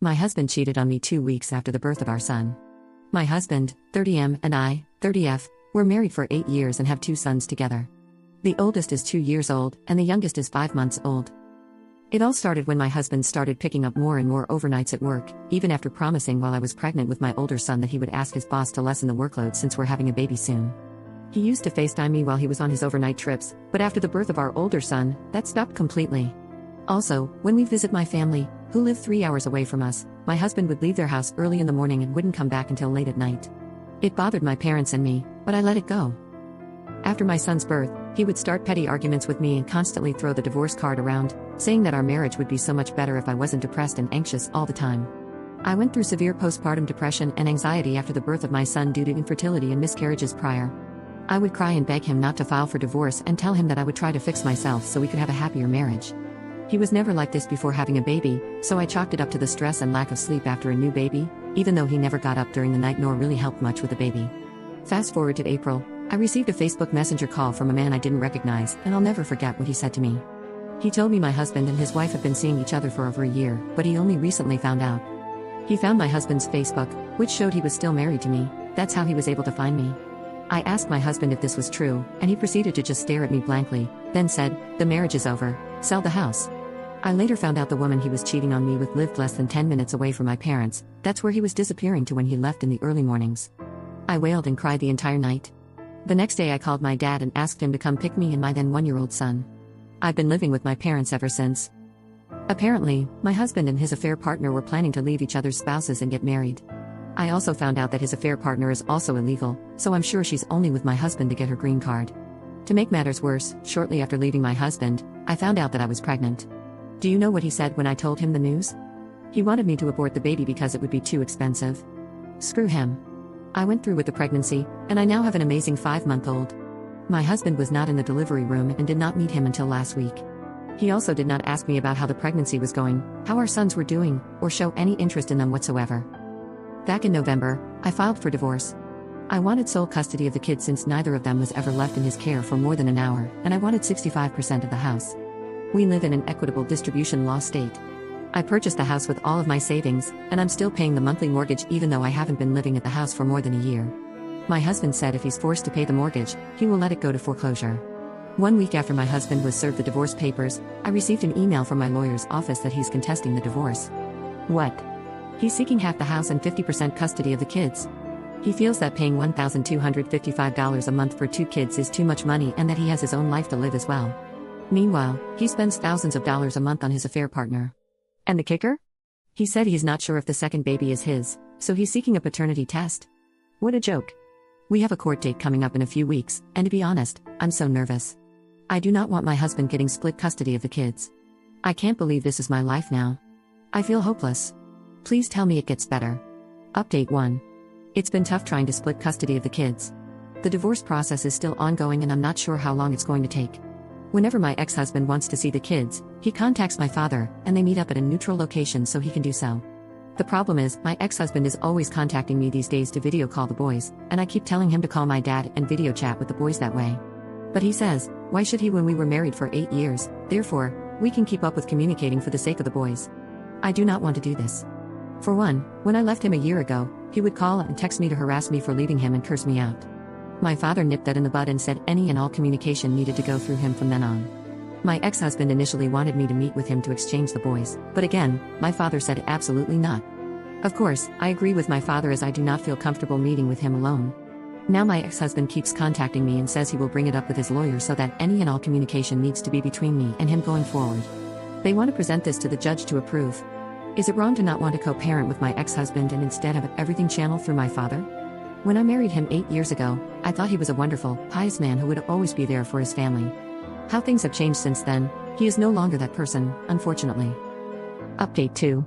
My husband cheated on me 2 weeks after the birth of our son. My husband, 30M, and I, 30F, were married for 8 years and have 2 sons together. The oldest is 2 years old, and the youngest is 5 months old. It all started when my husband started picking up more and more overnights at work, even after promising while I was pregnant with my older son that he would ask his boss to lessen the workload since we're having a baby soon. He used to FaceTime me while he was on his overnight trips, but after the birth of our older son, that stopped completely. Also, when we visit my family, who live 3 hours away from us, my husband would leave their house early in the morning and wouldn't come back until late at night. It bothered my parents and me, but I let it go. After my son's birth, he would start petty arguments with me and constantly throw the divorce card around, saying that our marriage would be so much better if I wasn't depressed and anxious all the time. I went through severe postpartum depression and anxiety after the birth of my son due to infertility and miscarriages prior. I would cry and beg him not to file for divorce and tell him that I would try to fix myself so we could have a happier marriage. He was never like this before having a baby, so I chalked it up to the stress and lack of sleep after a new baby, even though he never got up during the night nor really helped much with the baby. Fast forward to April, I received a Facebook Messenger call from a man I didn't recognize, and I'll never forget what he said to me. He told me my husband and his wife have been seeing each other for over a year, but he only recently found out. He found my husband's Facebook, which showed he was still married to me. That's how he was able to find me. I asked my husband if this was true, and he proceeded to just stare at me blankly, then said, "The marriage is over, sell the house." I later found out the woman he was cheating on me with lived less than 10 minutes away from my parents. That's where he was disappearing to when he left in the early mornings. I wailed and cried the entire night. The next day I called my dad and asked him to come pick me and my then 1-year-old son. I've been living with my parents ever since. Apparently, my husband and his affair partner were planning to leave each other's spouses and get married. I also found out that his affair partner is also illegal, so I'm sure she's only with my husband to get her green card. To make matters worse, shortly after leaving my husband, I found out that I was pregnant. Do you know what he said when I told him the news? He wanted me to abort the baby because it would be too expensive. Screw him. I went through with the pregnancy, and I now have an amazing 5-month-old. My husband was not in the delivery room and did not meet him until last week. He also did not ask me about how the pregnancy was going, how our sons were doing, or show any interest in them whatsoever. Back in November, I filed for divorce. I wanted sole custody of the kids since neither of them was ever left in his care for more than an hour, and I wanted 65% of the house. We live in an equitable distribution law state. I purchased the house with all of my savings, and I'm still paying the monthly mortgage even though I haven't been living at the house for more than a year. My husband said if he's forced to pay the mortgage, he will let it go to foreclosure. 1 week after my husband was served the divorce papers, I received an email from my lawyer's office that he's contesting the divorce. What? He's seeking half the house and 50% custody of the kids. He feels that paying $1,255 a month for 2 kids is too much money and that he has his own life to live as well. Meanwhile, he spends thousands of dollars a month on his affair partner. And the kicker? He said he's not sure if the second baby is his, so he's seeking a paternity test. What a joke. We have a court date coming up in a few weeks, and to be honest, I'm so nervous. I do not want my husband getting split custody of the kids. I can't believe this is my life now. I feel hopeless. Please tell me it gets better. Update 1. It's been tough trying to split custody of the kids. The divorce process is still ongoing and I'm not sure how long it's going to take. Whenever my ex-husband wants to see the kids, he contacts my father, and they meet up at a neutral location so he can do so. The problem is, my ex-husband is always contacting me these days to video call the boys, and I keep telling him to call my dad and video chat with the boys that way. But he says, why should he when we were married for 8 years, therefore, we can keep up with communicating for the sake of the boys. I do not want to do this. For one, when I left him a year ago, he would call and text me to harass me for leaving him and curse me out. My father nipped that in the bud and said any and all communication needed to go through him from then on. My ex-husband initially wanted me to meet with him to exchange the boys, but again, my father said absolutely not. Of course, I agree with my father as I do not feel comfortable meeting with him alone. Now my ex-husband keeps contacting me and says he will bring it up with his lawyer so that any and all communication needs to be between me and him going forward. They want to present this to the judge to approve. Is it wrong to not want to co-parent with my ex-husband and instead have everything channeled through my father? When I married him 8 years ago, I thought he was a wonderful, pious man who would always be there for his family. How things have changed since then, he is no longer that person, unfortunately. Update 2.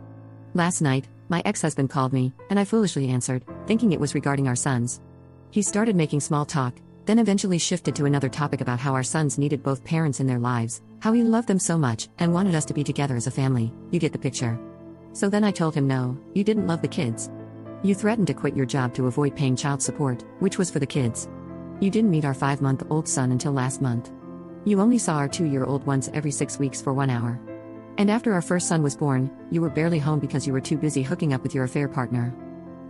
Last night, my ex-husband called me, and I foolishly answered, thinking it was regarding our sons. He started making small talk, then eventually shifted to another topic about how our sons needed both parents in their lives, how he loved them so much, and wanted us to be together as a family. You get the picture. So then I told him no, you didn't love the kids. You threatened to quit your job to avoid paying child support, which was for the kids. You didn't meet our 5-month-old son until last month. You only saw our 2-year-old once every 6 weeks for 1 hour. And after our first son was born, you were barely home because you were too busy hooking up with your affair partner.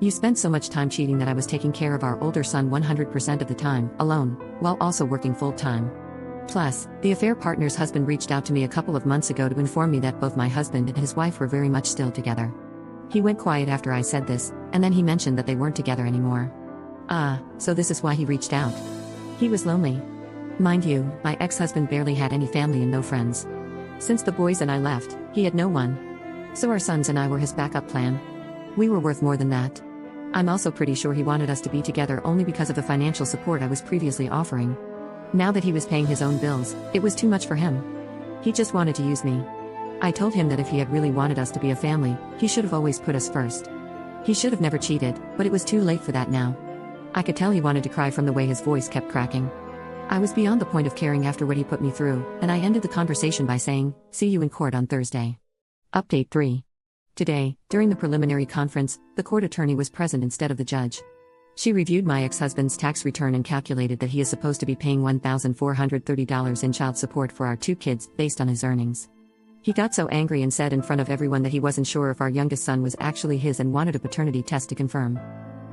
You spent so much time cheating that I was taking care of our older son 100% of the time, alone, while also working full-time. Plus, the affair partner's husband reached out to me a couple of months ago to inform me that both my husband and his wife were very much still together. He went quiet after I said this, and then he mentioned that they weren't together anymore. So this is why he reached out. He was lonely. Mind you, my ex-husband barely had any family and no friends. Since the boys and I left, he had no one. So our sons and I were his backup plan. We were worth more than that. I'm also pretty sure he wanted us to be together only because of the financial support I was previously offering. Now that he was paying his own bills, it was too much for him. He just wanted to use me. I told him that if he had really wanted us to be a family, he should have always put us first. He should have never cheated, but it was too late for that now. I could tell he wanted to cry from the way his voice kept cracking. I was beyond the point of caring after what he put me through, and I ended the conversation by saying, "See you in court on Thursday." Update 3. Today, during the preliminary conference, the court attorney was present instead of the judge. She reviewed my ex-husband's tax return and calculated that he is supposed to be paying $1,430 in child support for our 2 kids, based on his earnings. He got so angry and said in front of everyone that he wasn't sure if our youngest son was actually his and wanted a paternity test to confirm.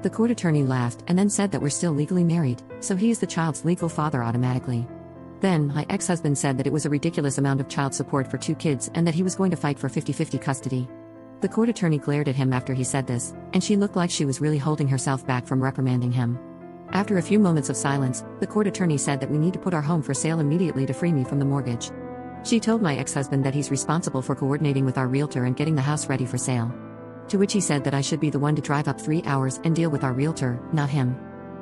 The court attorney laughed and then said that we're still legally married, so he is the child's legal father automatically. Then, my ex-husband said that it was a ridiculous amount of child support for 2 kids and that he was going to fight for 50-50 custody. The court attorney glared at him after he said this, and she looked like she was really holding herself back from reprimanding him. After a few moments of silence, the court attorney said that we need to put our home for sale immediately to free me from the mortgage. She told my ex-husband that he's responsible for coordinating with our realtor and getting the house ready for sale. To which he said that I should be the one to drive up 3 hours and deal with our realtor, not him.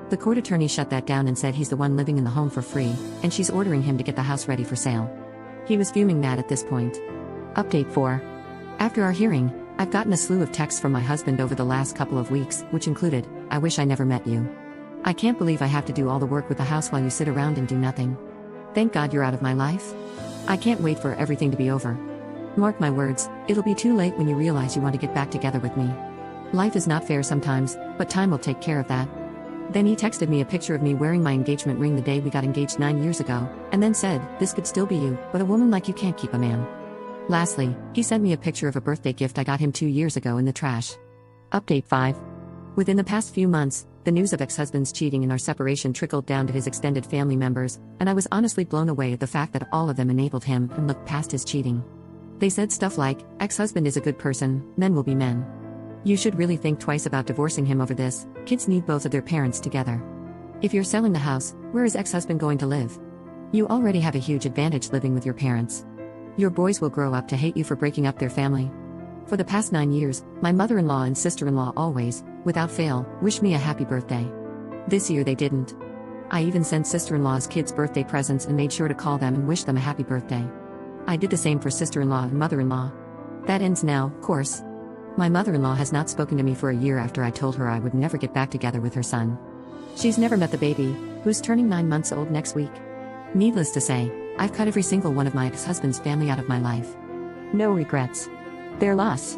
The court attorney shut that down and said he's the one living in the home for free, and she's ordering him to get the house ready for sale. He was fuming mad at this point. Update 4. After our hearing, I've gotten a slew of texts from my husband over the last couple of weeks, which included, "I wish I never met you. I can't believe I have to do all the work with the house while you sit around and do nothing. Thank God you're out of my life. I can't wait for everything to be over. Mark my words, it'll be too late when you realize you want to get back together with me. Life is not fair sometimes, but time will take care of that." Then he texted me a picture of me wearing my engagement ring the day we got engaged 9 years ago, and then said, "This could still be you, but a woman like you can't keep a man." Lastly, he sent me a picture of a birthday gift I got him 2 years ago in the trash. Update 5. Within the past few months, the news of ex-husband's cheating and our separation trickled down to his extended family members, and I was honestly blown away at the fact that all of them enabled him and looked past his cheating. They said stuff like, "Ex-husband is a good person, men will be men. You should really think twice about divorcing him over this, kids need both of their parents together. If you're selling the house, where is ex-husband going to live? You already have a huge advantage living with your parents. Your boys will grow up to hate you for breaking up their family." For the past 9 years, my mother-in-law and sister-in-law always, without fail, wished me a happy birthday. This year they didn't. I even sent sister-in-law's kids birthday presents and made sure to call them and wish them a happy birthday. I did the same for sister-in-law and mother-in-law. That ends now, of course. My mother-in-law has not spoken to me for a year after I told her I would never get back together with her son. She's never met the baby, who's turning 9 months old next week. Needless to say, I've cut every single one of my ex-husband's family out of my life. No regrets. Their loss.